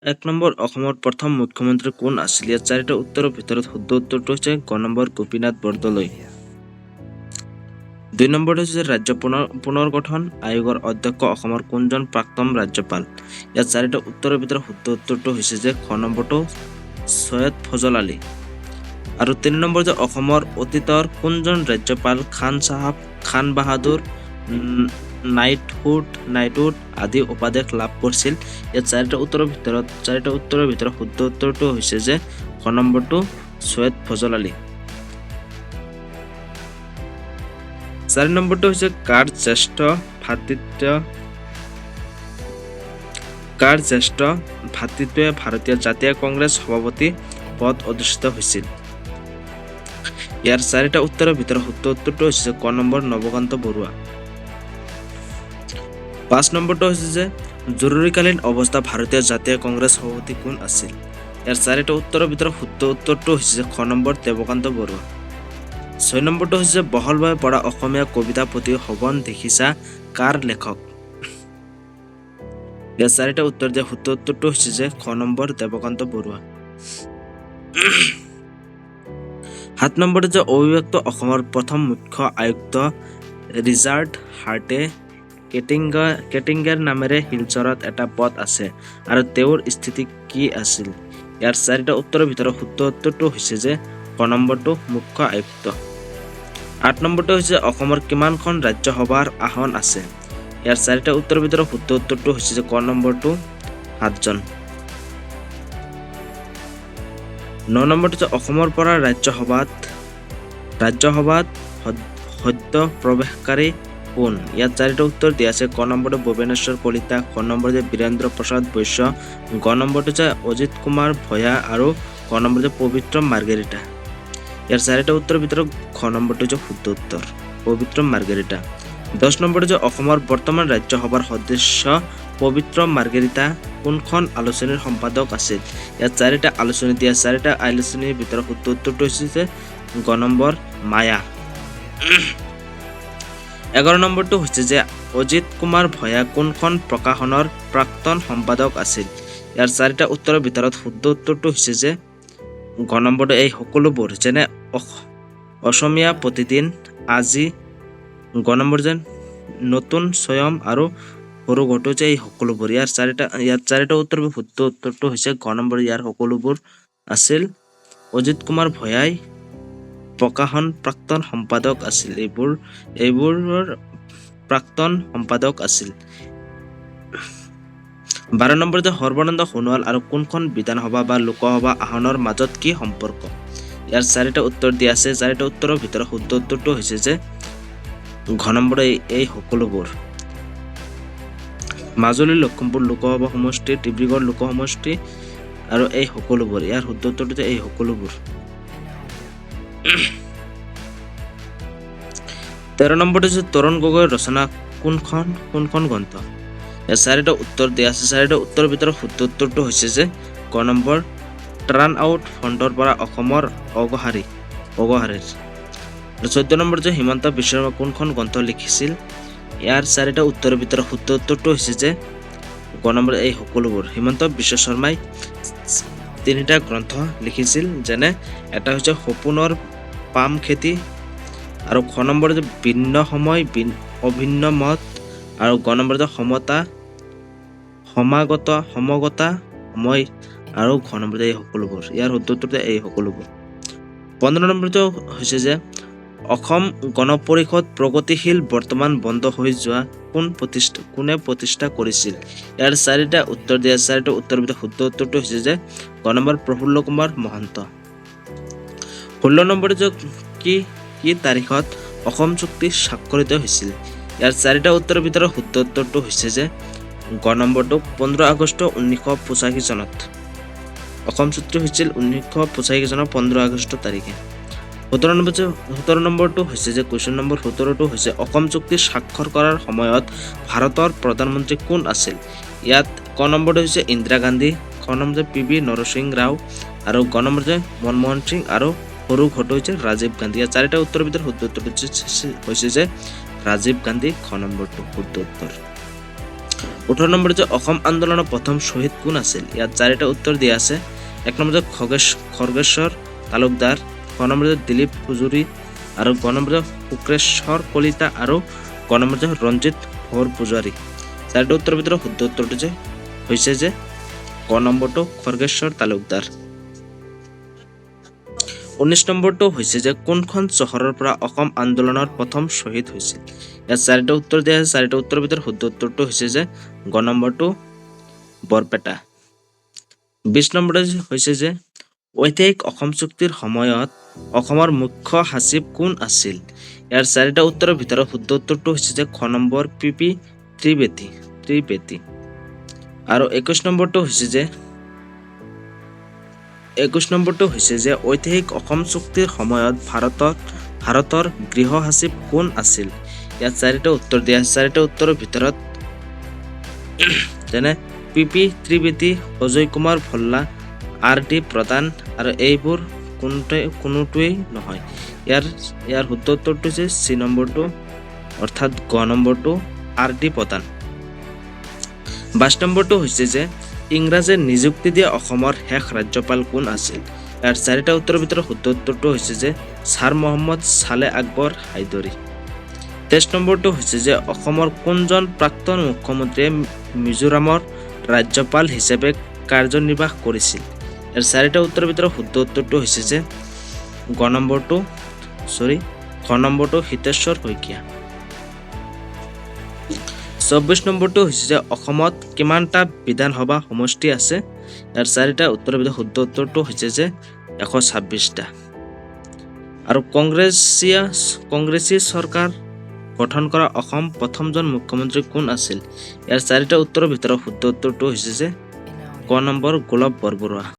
1 number অসমৰ প্ৰথম মুখ্যমন্ত্ৰী কোন আছিল? ইয়াত চাৰিটা উত্তৰৰ ভিতৰত শুদ্ধ উত্তৰটো হৈছে গ নম্বৰ গোপীনাথ বৰদলৈ। 2 নম্বৰটো হৈছে ৰাজ্য পুনৰ্গঠন আয়োগৰ অধ্যক্ষ অসমৰ কোনজন প্ৰাক্তন ৰাজ্যপাল? ইয়াত চাৰিটা উত্তৰৰ ভিতৰত শুদ্ধ উত্তৰটো হৈছে যে খ নম্বৰটো সৈয়দ ফজল আলী। আৰু 3 নম্বৰ যে অসমৰ অতীতৰ কোনজন ৰাজ্যপাল খান বাহাদুৰ নাইটহুড আদি উপাধি লাভ কৰিছিল? ইয়াত চাৰিটা উত্তৰৰ ভিতৰত শুদ্ধ উত্তৰটো হৈছে যে খ নম্বৰটো সৈয়দ ফজল আলী। 4 নম্বৰটো হৈছে কাৰ জ্যেষ্ঠ ভাতৃত্বে ভাৰতীয় জাতীয় কংগ্ৰেছ সভাপতি পদ অধিষ্ঠিত হৈছিল? ইয়াৰ চাৰিটা উত্তৰৰ ভিতৰত শুদ্ধ উত্তৰটো হৈছে ক নম্বৰ নৱকান্ত বৰুৱা। 5 নম্বৰটো হৈছে যে জৰুৰীকালীন অৱস্থা ভাৰতীয় জাতীয় কংগ্ৰেছ সভাপতি কোন আছিল? ইয়াৰ চাৰিটা উত্তৰৰ ভিতৰত শুদ্ধ উত্তৰটো হৈছে খ নম্বৰ দেৱকান্ত বৰুৱা। 6 নম্বৰটো হৈছে বহলভাৱে পঢ়া অসমীয়া কবিতা পুথি সঘন দেখিছা কাৰ লেখক? ইয়াৰ চাৰিটা উত্তৰ দিয়া শুদ্ধ উত্তৰটো হৈছে যে খ নম্বৰ দেৱকান্ত বৰুৱা। 7 নম্বৰটো যে অবিভক্ত অসমৰ প্ৰথম মুখ্য আয়ুক্ত ৰিচাৰ্ড হাৰ্টে কেটিংগাৰ নামেৰে শিলচৰত এটা পদ আছে আৰু তেওঁৰ স্থিতি কি আছিল? ইয়াৰ চাৰিটা উত্তৰৰ ভিতৰত শুদ্ধ উত্তৰটো হৈছে যে ক নম্বৰটো মুখ্য আয়ুক্ত। 8 নম্বৰটো হৈছে অসমৰ কিমানখন ৰাজ্যসভাৰ আসন আছে? ইয়াৰ চাৰিটা উত্তৰৰ ভিতৰত শুদ্ধ উত্তৰটো হৈছে যে ক নম্বৰটো 7জন। 9 নম্বৰটো যে অসমৰ পৰা ৰাজ্যসভাত সদ্য প্ৰৱেশকাৰী কোন? ইয়াত চাৰিটা উত্তৰ দিয়া আছে। ক নম্বৰটো ভুৱনেশ্বৰ কলিতা, খ নম্বৰ যে বীৰেন্দ্ৰ প্ৰসাদ বৈশ্য, গ নম্বৰটো যে অজিত কুমাৰ ভয়া আৰু ক নম্বৰ যে পবিত্ৰ মাৰ্ঘেৰিটা। ইয়াৰ চাৰিটা উত্তৰৰ ভিতৰত খ নম্বৰটো যে শুদ্ধ উত্তৰ পবিত্ৰ মাৰ্ঘেৰিটা। 10 নম্বৰটো যে অসমৰ বৰ্তমান ৰাজ্যসভাৰ সদস্য পবিত্ৰ মাৰ্ঘেৰিটা কোনখন আলোচনীৰ সম্পাদক আছিল? ইয়াত চাৰিটা আলোচনী দিয়া। চাৰিটা আলোচনীৰ ভিতৰত শুদ্ধ উত্তৰটো হৈছে যে গ নম্বৰ মায়া। 11 নম্বৰটো হৈছে যে অজিত কুমাৰ ভয়া কোনখন প্ৰকাশনৰ প্ৰাক্তন সম্পাদক আছিল? ইয়াৰ চাৰিটা উত্তৰৰ ভিতৰত শুদ্ধ উত্তৰটো হৈছে যে গ নম্বৰটো এই সকলোবোৰ, যেনে অসমীয়া প্ৰতিদিন, আজি, গ নম্বৰ যে নতুন স্বয়ম আৰু সৰু ঘটো যে এই সকলোবোৰ। ইয়াত চাৰিটা উত্তৰ শুদ্ধ উত্তৰটো হৈছে গ নম্বৰ ইয়াৰ সকলোবোৰ আছিল। অজিত কুমাৰ ভয়াই প্ৰকাশন প্ৰাক্তন সম্পাদক আছিল। এইবোৰৰ প্ৰাক্তন সম্পাদক আছিল। 12 নম্বৰ যে সৰ্বানন্দ সোণোৱাল আৰু কোনখন বিধানসভা বা লোকসভা আসনৰ মাজত কি সম্পৰ্ক? ইয়াৰ চাৰিটা উত্তৰ দিয়া আছে। চাৰিটা উত্তৰৰ ভিতৰত শুদ্ধ উত্তৰটো হৈছে যে ঘ নম্বৰ এই সকলোবোৰ। মাজুলী লখিমপুৰ লোকসভা সমষ্টি, ডিব্ৰুগড় লোকসভা সমষ্টি আৰু এই সকলোবোৰ। ইয়াৰ শুদ্ধ উত্তৰটো এই সকলোবোৰ। 13 নম্বৰটো হৈছে তৰুণ গগৈৰ ৰচনা কোনখন গ্ৰন্থ? ইয়াৰ চাৰিটা উত্তৰ দিয়া আছে। চাৰিটা উত্তৰৰ ভিতৰত শুদ্ধ উত্তৰটো হৈছে যে ক নম্বৰ টাৰ্ণ আউট ফ্ৰণ্টৰ পৰা অসমৰ অগহাৰিৰ। 14 নম্বৰ যে হিমন্ত বিশ্ব শৰ্মা কোনখন গ্ৰন্থ লিখিছিল? ইয়াৰ চাৰিটা উত্তৰৰ ভিতৰত শুদ্ধ উত্তৰটো হৈছে যে গ নম্বৰ এই সকলোবোৰ। হিমন্ত বিশ্ব শৰ্মাই 3টা গ্ৰন্থ লিখিছিল, যেনে এটা হৈছে সপোনৰ পাম খেতি, আৰু খ নম্বৰ যে ভিন্ন সময় অভিন্ন মত, আৰু গ নম্বৰ যে সমাগত সময়, আৰু ঘ নম্বৰ এই সকলোবোৰ। ইয়াৰ শুদ্ধ উত্তৰটো এই সকলোবোৰ। 15 নম্বৰটো হৈছে যে অসম গণ পৰিষদ প্ৰগতিশীল বৰ্তমান বন্ধ হৈ যোৱা কোনে প্ৰতিষ্ঠা কৰিছিল? ইয়াৰ চাৰিটা উত্তৰ দিয়া। চাৰিটা উত্তৰৰ ভিতৰত শুদ্ধ উত্তৰটো হৈছে যে গ নম্বৰ প্ৰফুল্ল কুমাৰ মহন্ত। 16 নম্বৰটো যে কি তাৰিখত অসম চুক্তি স্বাক্ষৰিত হৈছিল? ইয়াৰ চাৰিটা উত্তৰৰ ভিতৰত শুদ্ধ উত্তৰটো হৈছে যে গ নম্বৰটো 15 আগষ্ট 1985 চনত। অসম চুক্তি হৈছিল 1985 চনৰ 15 আগষ্ট তাৰিখে। 17 নম্বৰটো হৈছে যে কুৱেশ্যন নম্বৰ 17টো হৈছে অসম চুক্তি স্বাক্ষৰ কৰাৰ সময়ত ভাৰতৰ প্ৰধানমন্ত্ৰী কোন আছিল? ইয়াত ক নম্বৰটো হৈছে ইন্দিৰা গান্ধী, খ নম্বৰ PV নৰসিংহ ৰাও, আৰু গ নম্বৰ মনমোহন সিং, আৰু সৰু ঘটো হৈছে ৰাজীৱ গান্ধী। ইয়াৰ চাৰিটা উত্তৰৰ ভিতৰত শুদ্ধ উত্তৰটো হৈছে যে ৰাজীৱ গান্ধী, খ নম্বৰটো শুদ্ধ উত্তৰ। 18 নম্বৰ যে অসম আন্দোলনৰ প্ৰথম শ্বহীদ কোন আছিল? ইয়াত 4টা উত্তৰ দিয়া আছে। 1 নম্বৰ যে খগেশ্বৰ তালুকদাৰ, 2 নম্বৰ যে দিলীপ পুজুৰী, আৰু 3 নম্বৰ যে শুক্ৰেশ্বৰ কলিতা, আৰু 4 নম্বৰ যে ৰঞ্জিত ভৰ পূজাৰী। 4টা উত্তৰৰ ভিতৰত শুদ্ধ উত্তৰটো যে হৈছে যে ক নম্বৰটো খগেশ্বৰ তালুকদাৰ। 19 নম্বৰটো হৈছে যে কোনখন চহৰৰ পৰা অসম আন্দোলনৰ প্ৰথম শ্বহীদ হৈছিল? ইয়াত 4টা উত্তৰ দিয়া আছে। 4টা উত্তৰৰ ভিতৰত শুদ্ধ উত্তৰটো হৈছে যে গ নম্বৰটো বৰপেটা। 20 নম্বৰটো হৈছে যে ঐতিহাসিক অসম চুক্তিৰ সময়ত অসমৰ মুখ্য সচিব কোন আছিল? ইয়াৰ 4টা উত্তৰৰ ভিতৰত শুদ্ধ উত্তৰটো হৈছে যে খ নম্বৰ পি ত্ৰিবেদী। আৰু 21 নম্বৰটো হৈছে যে ঐতিহাসিক অসম চুক্তিৰ সময়ত ভাৰতৰ গৃহ সচিব কোন আছিল? ইয়াত 4টা উত্তৰ দিয়া আছে। 4টা উত্তৰৰ ভিতৰত যেনে P Trivedi, Ajay Kumar Volga, R.D. প্ৰধান, আৰু এইবোৰ কোনোটোৱেই নহয়। ইয়াৰ শুদ্ধ উত্তৰটো হৈছে চি নম্বৰটো, অৰ্থাৎ গ নম্বৰটো R.D. প্ৰধান। 22 নম্বৰটো হৈছে যে ইংৰাজে নিযুক্তি দিয়া অসমৰ শেষ ৰাজ্যপাল কোন আছিল? ইয়াৰ 4টা উত্তৰৰ ভিতৰত শুদ্ধ উত্তৰটো হৈছে যে ছাৰ মহম্মদ ছালে আকবৰ হাইদৰী। 23 নম্বৰটো হৈছে যে অসমৰ কোনজন প্ৰাক্তন মুখ্যমন্ত্ৰীয়ে মিজোৰামৰ ৰাজ্যপাল হিচাপে কাৰ্যনিৰ্বাহ কৰিছিল? ইয়াৰ 4টা উত্তৰৰ ভিতৰত শুদ্ধ উত্তৰটো হৈছে যে খ নম্বৰটো হিতেশ্বৰ শইকীয়া। 24 নম্বৰটো হৈছে যে অসমত কিমানটা বিধানসভা সমষ্টি আছে? ইয়াৰ 4টা উত্তৰৰ ভিতৰত শুদ্ধ উত্তৰটো হৈছে যে 126টা। আৰু কংগ্ৰেছী চৰকাৰ গঠন কৰা অসম প্ৰথমজন মুখ্যমন্ত্ৰী কোন আছিল? ইয়াৰ 4টা উত্তৰৰ ভিতৰত শুদ্ধ উত্তৰটো হৈছে যে ক নম্বৰ গোলাপ বৰবৰুৱা।